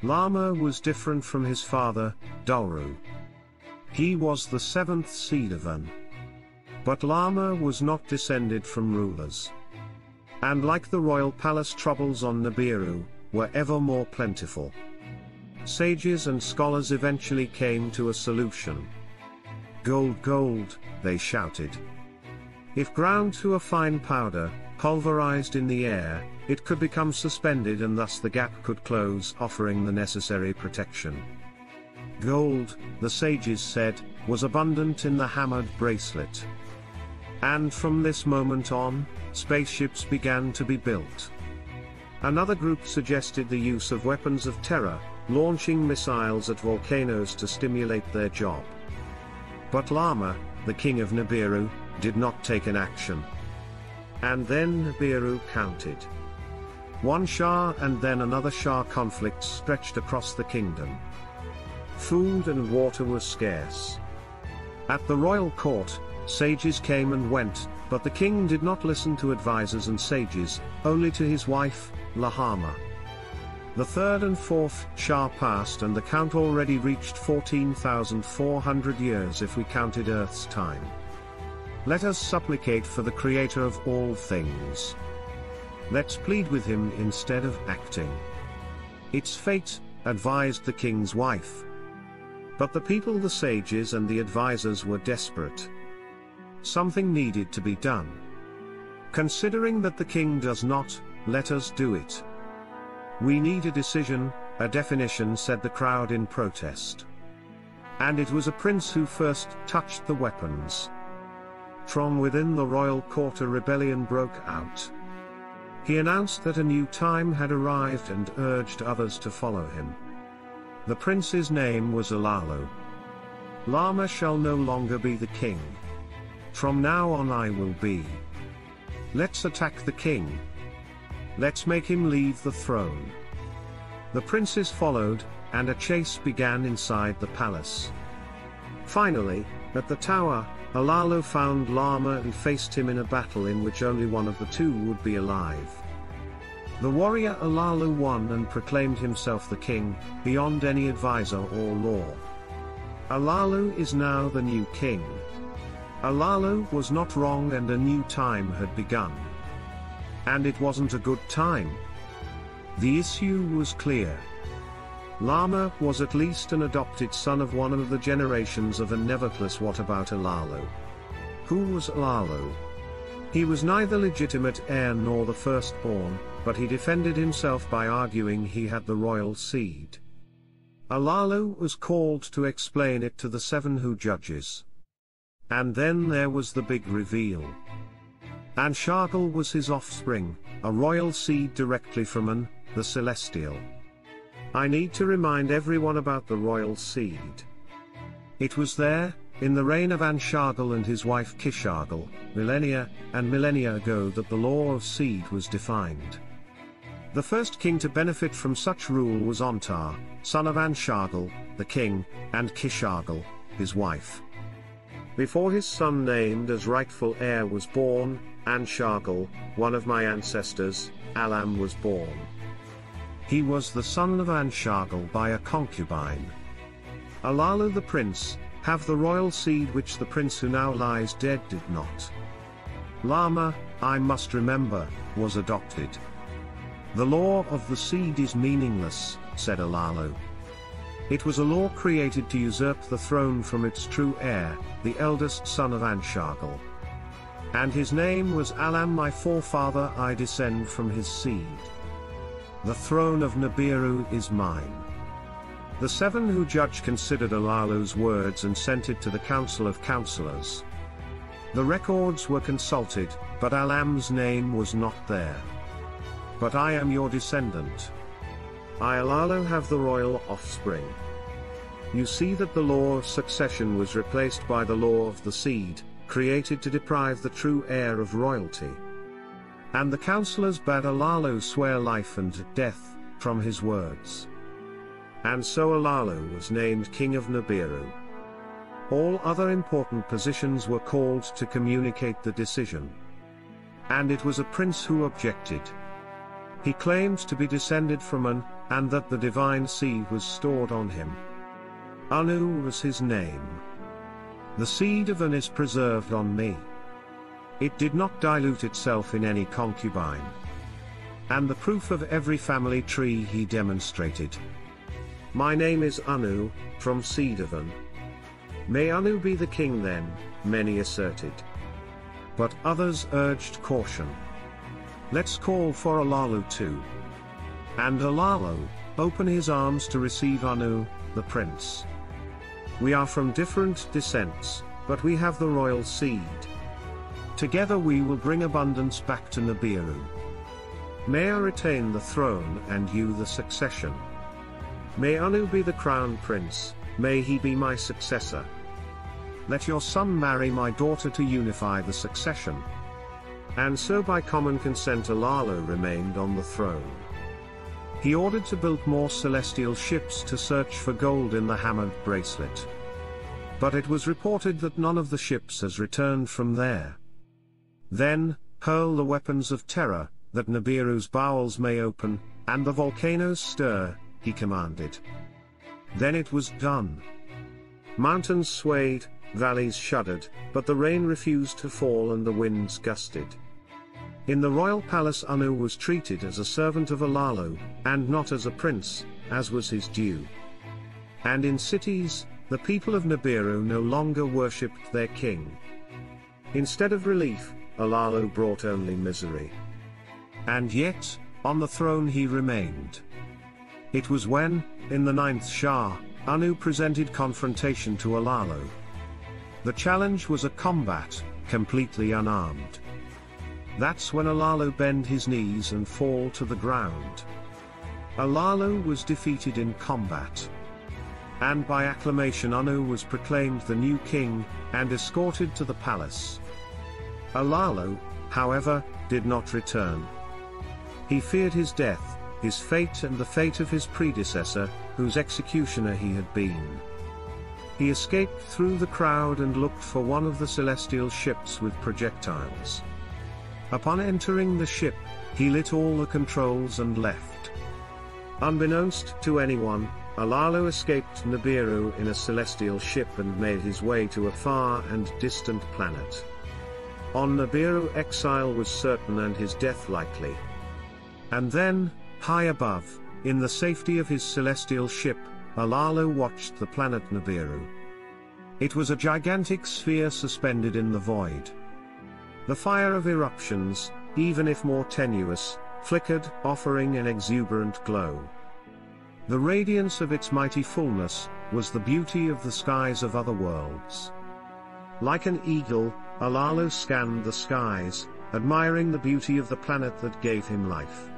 Lama was different from his father, Dulru. He was the seventh seed of An. But Lama was not descended from rulers. And like the royal palace, troubles on Nibiru were ever more plentiful. Sages and scholars eventually came to a solution. Gold, gold, they shouted. If ground to a fine powder, pulverized in the air, it could become suspended and thus the gap could close, offering the necessary protection. Gold, the sages said, was abundant in the hammered bracelet. And from this moment on, spaceships began to be built. Another group suggested the use of weapons of terror, launching missiles at volcanoes to stimulate their job. But Lama, the king of Nibiru, did not take an action. And then Nibiru counted. One Shah and then another Shah conflict stretched across the kingdom. Food and water were scarce. At the royal court, sages came and went, but the king did not listen to advisors and sages, only to his wife, Lahama. The third and fourth Shah passed and the count already reached 14,400 years if we counted Earth's time. Let us supplicate for the Creator of all things. Let's plead with him instead of acting. It's fate, advised the king's wife. But the people, the sages and the advisors were desperate. Something needed to be done. Considering that the king does not, let us do it. We need a decision, a definition, said the crowd in protest. And it was a prince who first touched the weapons. From within the royal court a rebellion broke out. He announced that a new time had arrived and urged others to follow him. The prince's name was Alalu. Lama shall no longer be the king. From now on I will be. Let's attack the king. Let's make him leave the throne. The princes followed, and a chase began inside the palace. Finally, at the tower, Alalu found Lama and faced him in a battle in which only one of the two would be alive. The warrior Alalu won and proclaimed himself the king, beyond any advisor or law. Alalu is now the new king. Alalu was not wrong and a new time had begun. And it wasn't a good time. The issue was clear. Lama was at least an adopted son of one of the generations of An. Nevertheless, what about Alalu? Who was Alalu? He was neither legitimate heir nor the firstborn, but he defended himself by arguing he had the royal seed. Alalu was called to explain it to the 7 who judges. And then there was the big reveal. Anshagel was his offspring, a royal seed directly from An, the celestial. I need to remind everyone about the royal seed. It was there, in the reign of Anshagel and his wife Kishagel, millennia and millennia ago, that the law of seed was defined. The first king to benefit from such rule was Ontar, son of Anshagel, the king, and Kishagel, his wife. Before his son named as rightful heir was born, Anshagel, one of my ancestors, Alam, was born. He was the son of Anshagel by a concubine. Alalu the prince, have the royal seed which the prince who now lies dead did not. Lama, I must remember, was adopted. The law of the seed is meaningless, said Alalu. It was a law created to usurp the throne from its true heir, the eldest son of Anshagel. And his name was Alam, my forefather, I descend from his seed. The throne of Nibiru is mine. The 7 who judge considered Alalu's words and sent it to the council of counselors. The records were consulted, but Alam's name was not there. But I am your descendant. I, Alalu, have the royal offspring. You see that the law of succession was replaced by the law of the seed, created to deprive the true heir of royalty. And the counselors bade Alalu swear life and death, from his words. And so Alalu was named king of Nibiru. All other important positions were called to communicate the decision. And it was a prince who objected. He claimed to be descended from An, and that the divine seed was stored on him. Anu was his name. The seed of An is preserved on me. It did not dilute itself in any concubine. And the proof of every family tree he demonstrated. My name is Anu, from seed of An. May Anu be the king then, many asserted. But others urged caution. Let's call for Alalu too. And Alalu, open his arms to receive Anu, the prince. We are from different descents, but we have the royal seed. Together we will bring abundance back to Nibiru. May I retain the throne and you the succession. May Anu be the crown prince, may he be my successor. Let your son marry my daughter to unify the succession. And so by common consent Alalu remained on the throne. He ordered to build more celestial ships to search for gold in the hammered bracelet. But it was reported that none of the ships has returned from there. Then, hurl the weapons of terror, that Nibiru's bowels may open, and the volcanoes stir, he commanded. Then it was done. Mountains swayed, valleys shuddered, but the rain refused to fall and the winds gusted. In the royal palace Anu was treated as a servant of Alalu, and not as a prince, as was his due. And in cities, the people of Nibiru no longer worshipped their king. Instead of relief, Alalu brought only misery. And yet, on the throne he remained. It was when, in the 9th Shah, Anu presented confrontation to Alalu. The challenge was a combat, completely unarmed. That's when Alalu bend his knees and fall to the ground. Alalu was defeated in combat. And by acclamation Anu was proclaimed the new king, and escorted to the palace. Alalu, however, did not return. He feared his death, his fate and the fate of his predecessor, whose executioner he had been. He escaped through the crowd and looked for one of the celestial ships with projectiles. Upon entering the ship, he lit all the controls and left. Unbeknownst to anyone, Alalu escaped Nibiru in a celestial ship and made his way to a far and distant planet. On Nibiru exile was certain and his death likely. And then, high above, in the safety of his celestial ship, Alalu watched the planet Nibiru. It was a gigantic sphere suspended in the void. The fire of eruptions, even if more tenuous, flickered, offering an exuberant glow. The radiance of its mighty fullness was the beauty of the skies of other worlds. Like an eagle, Alalu scanned the skies, admiring the beauty of the planet that gave him life.